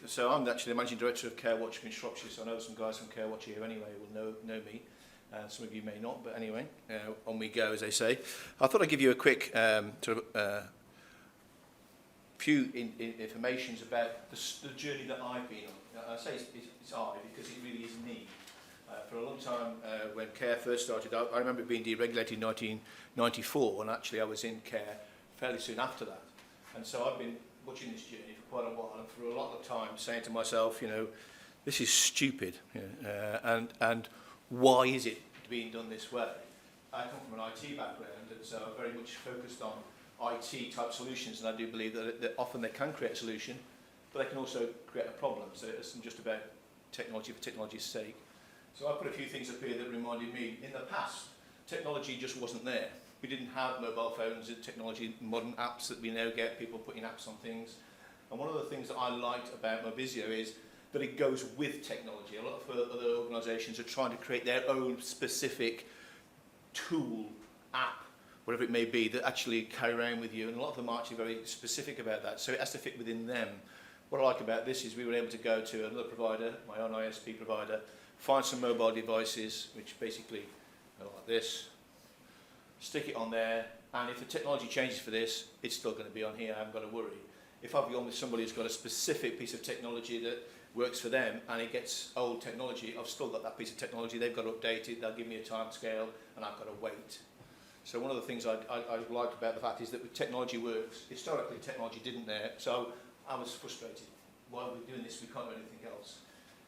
So I'm actually the managing director of Carewatch in Shropshire, so I know some guys from Carewatch here anyway who will know me. Some of you may not, but anyway, on we go, as they say. I thought I'd give you a quick few informations about the journey that I've been on. I say it's I because it really is me. For a long time, when Care first started, I remember it being deregulated in 1994, and actually I was in Care fairly soon after that. And so I've been watching this journey for quite a while, and for a lot of time saying to myself, you know, this is stupid, you know, and why is it being done this way? I come from an IT background, and so I'm very much focused on IT type solutions, and I do believe that often they can create a solution, but they can also create a problem. So it's not just about technology for technology's sake. So I put a few things up here that reminded me, in the past, technology just wasn't there. We didn't have mobile phones and technology, modern apps that we now get, people putting apps on things. And one of the things that I liked about Mobizio is that it goes with technology. A lot of other organisations are trying to create their own specific tool, app, whatever it may be, that actually carry around with you, and a lot of them are actually very specific about that, so it has to fit within them. What I like about this is we were able to go to another provider, my own ISP provider, find some mobile devices, which basically are like this, stick it on there, and if the technology changes for this, it's still going to be on here, I haven't got to worry. If I've gone with somebody who's got a specific piece of technology that works for them, and it gets old technology, I've still got that piece of technology, they've got to update it, they'll give me a time scale, and I've got to wait. So one of the things I liked about the fact is that technology works. Historically, technology didn't there, so I was frustrated. Why are we doing this? We can't do anything else.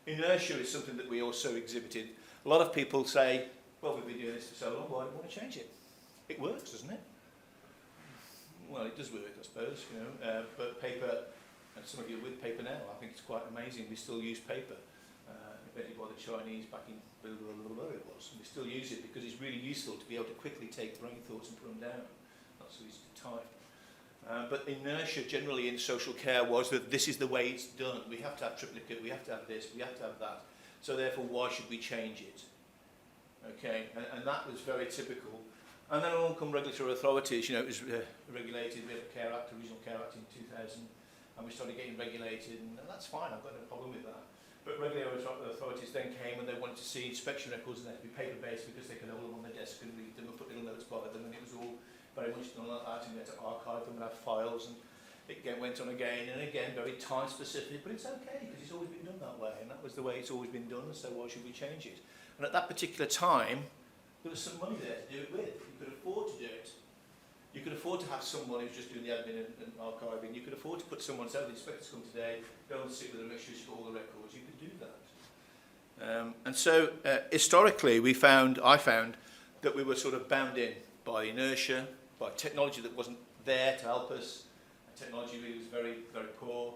Inertia is something that we also exhibited. A lot of people say, well, we've been doing this for so long, why do we want to change it? It works, doesn't it? Well, it does work, I suppose, you know, but paper, and some of you are with paper now, I think it's quite amazing we still use paper. Invented by the Chinese back in blah, blah, blah, blah, it was. And we still use it because it's really useful to be able to quickly take brain thoughts and put them down. Not so easy to type. But inertia generally in social care was that this is the way it's done. We have to have triplicate, we have to have this, we have to have that. So therefore, why should we change it? Okay, and that was very typical. And then along come regulatory authorities. You know, it was regulated. We had a Care Act, a Regional Care Act in 2000, and we started getting regulated, and that's fine. I've got no problem with that. But regulatory authorities then came and they wanted to see inspection records, and they had to be paper-based because they could hold them on their desk and read them and put little notes by them, and it was all very much done like that, and we had to archive them and have files, and it went on again and again, very time-specific, but it's okay because it's always been done that way, and that was the way it's always been done, so why should we change it? And at that particular time, there was some money there to do it with. You could afford to do it. You could afford to have someone who's just doing the admin and archiving. You could afford to put someone, say, the inspectors come today, go and sit with them, make sure you've got all the records. You could do that. And so, historically, I found that we were sort of bound in by inertia, by technology that wasn't there to help us. Technology really was very, very poor.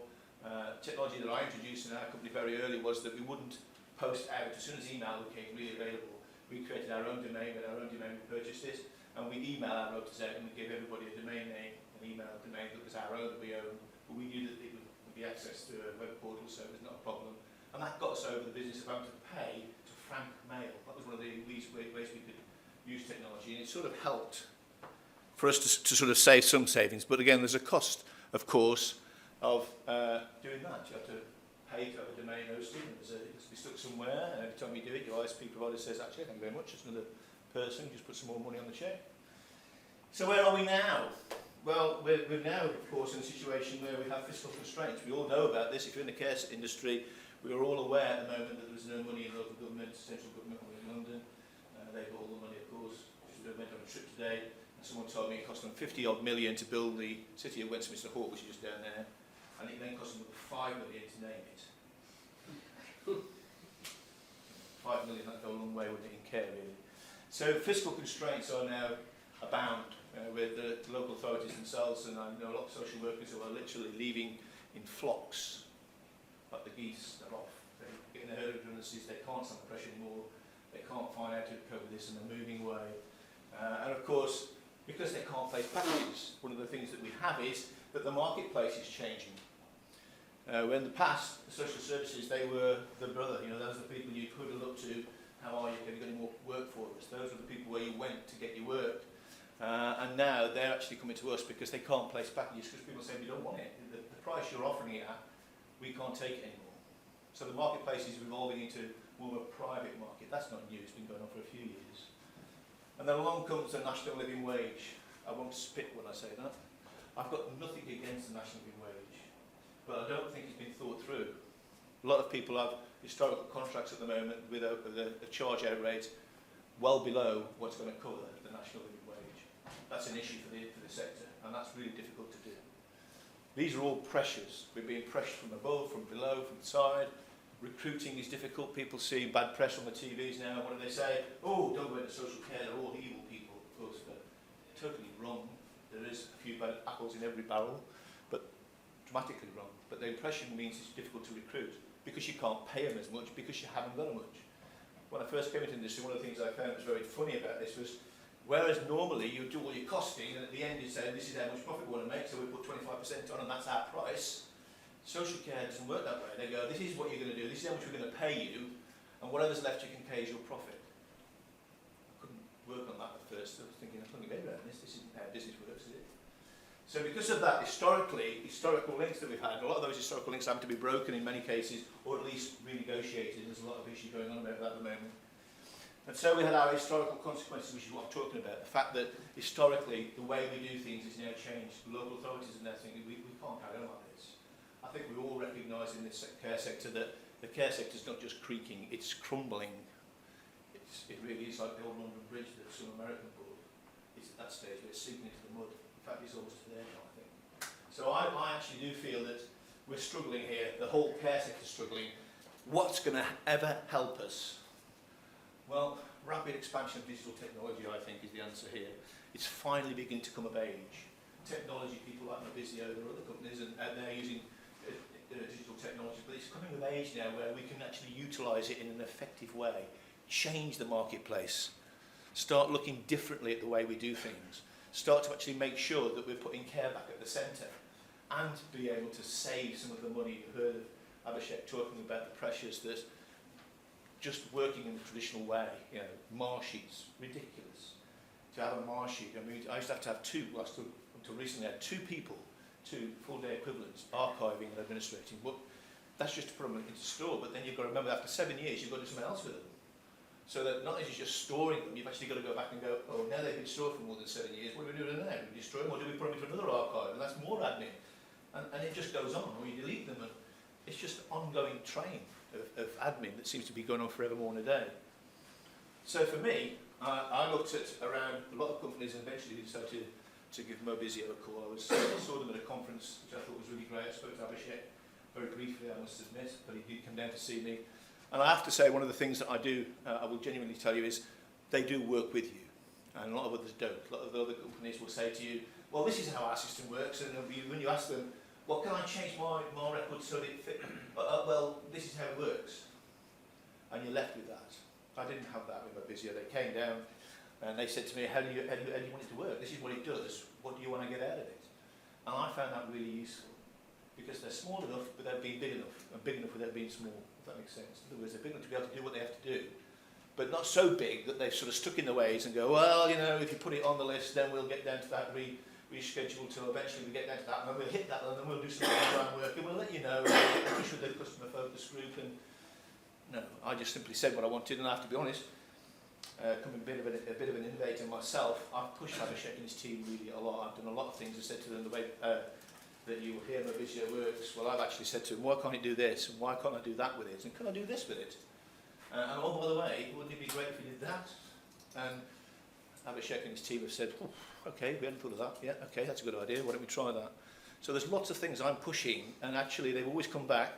Technology that I introduced in our company very early was that we wouldn't post out. As soon as email became really available, we created our own domain, we purchased it, and we email our routers out, and we give everybody a domain name, an email domain that was our own, that we owned, but we knew that it would be accessed through a web portal, so it was not a problem. And that got us over the business of having to pay to frank mail. That was one of the least ways we could use technology, and it sort of helped for us to sort of save some savings. But again, there's a cost, of course, of doing that. You have to pay to have a domain hosting. It has to be stuck somewhere, and every time you do it, your ISP provider says, actually, thank you very much, it's another person, just put some more money on the check. So where are we now? Well, we're now, of course, in a situation where we have fiscal constraints. We all know about this. If you're in the care industry, we are all aware at the moment that there's no money in local government, central government, or in London. They've got all the money, of course. I went on a trip today, and someone told me it cost them 50-odd million to build the city of Westminster Hall, which is just down there, and it then cost them 5 million to name it. 5 million, that'd go a long way with it in care, really. So fiscal constraints are now abound with the local authorities themselves, and I know a lot of social workers who are literally leaving in flocks, like the geese. They're off. They're getting their herd redundancies. They can't stand the pressure anymore. They can't find out how to cope with this, and they're moving away. And of course, because they can't place packages, one of the things that we have is that the marketplace is changing. When in the past, the social services, they were the brother. You know, those are the people you could look to. How are you? Have you got any more work for us? Those were the people where you went to get your work. And now they're actually coming to us because they can't place packages because people say we don't want it. The price you're offering it at, we can't take it anymore. So the marketplace is evolving into more of a private market. That's not new, it's been going on for a few years. And then along comes the national living wage. I won't spit when I say that. I've got nothing against the national living wage, but I don't think it's been thought through. A lot of people have historical contracts at the moment with a charge-out rate well below what's going to cover the national living wage. That's an issue for the sector, and that's really difficult to do. These are all pressures. We're being pressured from above, from below, from the side. Recruiting is difficult. People see bad press on the TVs now. What do they say? Oh, don't go into social care, they're all evil people. Of course, they're totally wrong. There is a few bad apples in every barrel, but dramatically wrong. But the impression means it's difficult to recruit because you can't pay them as much because you haven't got much. When I first came into the industry, one of the things I found was very funny about this was, whereas normally you do all your costing and at the end you say, this is how much profit we want to make, so we put 25% on and that's our price. Social care doesn't work that way. They go, this is what you're going to do, this is how much we're going to pay you, and whatever's left you can pay as your profit. I couldn't work on that at first. I was thinking, I couldn't get around this. This isn't how business works, is it? So because of that, historical links that we've had, a lot of those historical links have to be broken in many cases, or at least renegotiated. There's a lot of issue going on about that at the moment. And so we had our historical consequences, which is what I'm talking about. The fact that historically, the way we do things is now changed. The local authorities are now thinking, we can't carry on like this. I think we all recognise in this care sector that the care sector is not just creaking, it's crumbling. It really is like the old London Bridge that some American built. It's at that stage where it's sinking into the mud. In fact, it's almost there now, I think. So I actually do feel that we're struggling here, the whole care sector is struggling. What's going to ever help us? Well, rapid expansion of digital technology, I think, is the answer here. It's finally beginning to come of age. Technology, people like Mobizio, there are other companies, and they're using digital technology, but it's coming of age now where we can actually utilise it in an effective way, change the marketplace, start looking differently at the way we do things, start to actually make sure that we're putting care back at the centre, and be able to save some of the money. You've heard of Abhishek talking about the pressures that just working in the traditional way, you know, mark sheets, ridiculous. To have a mark sheet, I mean, I used to have two, well, until recently I had two people, two full-day equivalents, archiving and administrating. But that's just to put them into store, but then you've got to remember after 7 years you've got to do something else with them. So that not only is just storing them, you've actually got to go back and go, oh, now they've been stored for more than 7 years, what do we do with them now? Do we destroy them or do we put them into another archive? And that's more admin. And it just goes on, or you delete them. And it's just an ongoing train of admin that seems to be going on forever more in a day. So for me, I looked at around a lot of companies and eventually decided to give Mobizio a call. I saw them at a conference, which I thought was really great. I spoke to Abhishek very briefly, I must admit, but he did come down to see me. And I have to say, one of the things that I do, I will genuinely tell you, is they do work with you. And a lot of others don't. A lot of the other companies will say to you, well, this is how our system works. And when you ask them, well, can I change my record so that it fits? Well, this is how it works. And you're left with that. I didn't have that with Mobizio. They came down and they said to me, how do you want it to work? This is what it does. What do you want to get out of it? And I found that really useful because they're small enough without being big enough, and big enough without being small, if that makes sense. In other words, they're big enough to be able to do what they have to do, but not so big that they've sort of stuck in the ways and go, well, you know, if you put it on the list, then we'll get down to that reschedule till eventually we get down to that, and then we'll hit that, and then we'll do some background work, and we'll let you know, and we'll push with the customer focus group. And no, I just simply said what I wanted, and I have to be honest, coming a bit of an innovator myself, I've pushed Abhishek and his team really a lot. I've done a lot of things. I said to them the way that you will hear Mobizio works. Well, I've actually said to him, why can't you do this? And why can't I do that with it? And can I do this with it? And oh, by the way, wouldn't it be great if you did that? And Abhishek and his team have said, oh, okay, we hadn't thought of that. Yeah, okay, that's a good idea. Why don't we try that? So there's lots of things I'm pushing, and actually they've always come back.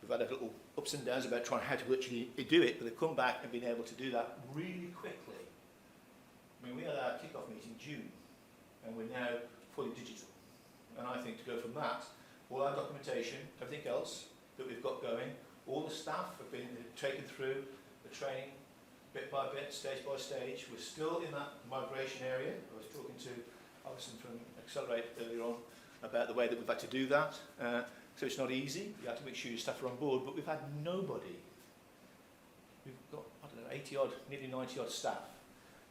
We've had a little ups and downs about trying how to actually do it, but they've come back and been able to do that really quickly. I mean, we had our kick-off meeting in June, and we're now fully digital. And I think to go from that, all our documentation, everything else that we've got going, all the staff have been taken through the training bit by bit, stage by stage. We're still in that migration area. I was talking to Alison from Accelerate earlier on about the way that we've had to do that. So it's not easy. You have to make sure your staff are on board, but we've had nobody. We've got, I don't know, 80 odd, nearly 90 odd staff.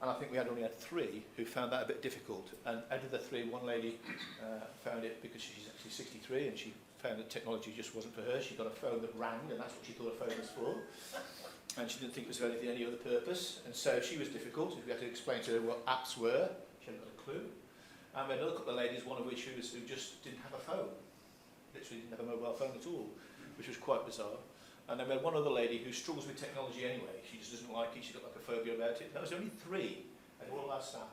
And I think we only had 3 who found that a bit difficult. And out of the 3, one lady found it because she's actually 63 and she found that technology just wasn't for her. She got a phone that rang, and that's what she thought a phone was for. And she didn't think it was for any other purpose. And so she was difficult. We had to explain to her what apps were. She hadn't got a clue. And we had another couple of ladies, one of which who just didn't have a phone. Literally didn't have a mobile phone at all, which was quite bizarre. And then we had one other lady who struggles with technology anyway. She just doesn't like it. She's got like a phobia about it. That was only 3, and all our staff.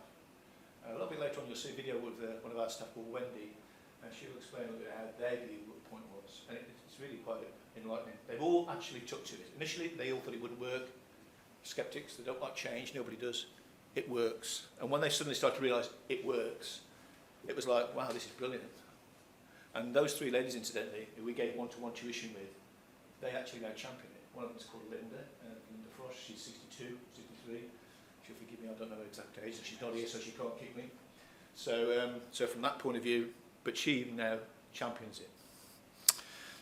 A little bit later on, you'll see a video with one of our staff called Wendy, and she'll explain a little bit how they believe what the point was. And it's really quite enlightening. They've all actually took to it. Initially, they all thought it wouldn't work. Skeptics, they don't like change. Nobody does. It works. And when they suddenly start to realise it works, it was like, wow, this is brilliant. And those 3 ladies, incidentally, who we gave one-to-one tuition with, they actually now champion it. One of them is called Linda Frost. She's 62, 63. She'll forgive me, I don't know her exact age. She's not here, so she can't kick me. So, so from that point of view, but she now champions it.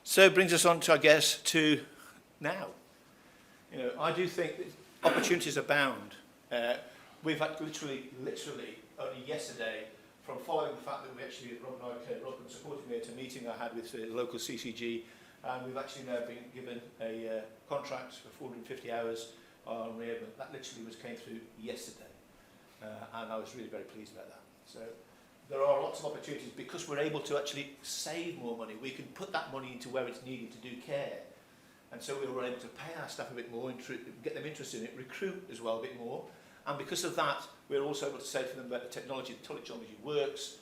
So it brings us on to, I guess, to now. You know, I do think that opportunities abound. We've had literally only yesterday, from following the fact that we actually, Rob supported me at a meeting I had with the local CCG, and we've actually now been given a contract for 450 hours on reablement. That literally came through yesterday, and I was really very pleased about that. So there are lots of opportunities because we're able to actually save more money. We can put that money into where it's needed to do care. And so we were able to pay our staff a bit more, get them interested in it, recruit as well a bit more. And because of that, we're also able to say to them about the technology works.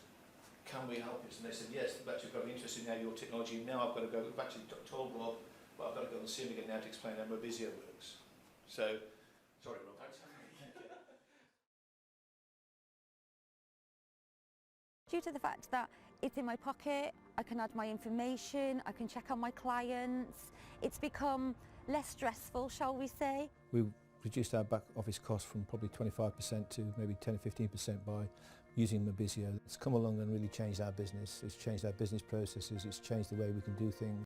Can we help you? And they said, yes, we're actually very interested in how your technology. Now I've got to go, I've actually told Rob, but I've got to go and see him again now to explain how Mobizio works. So, sorry Rob. Due to the fact that it's in my pocket, I can add my information, I can check on my clients, it's become less stressful, shall we say. We reduced our back office costs from probably 25% to maybe 10 or 15% by using Mobizio. It's come along and really changed our business. It's changed our business processes, it's changed the way we can do things.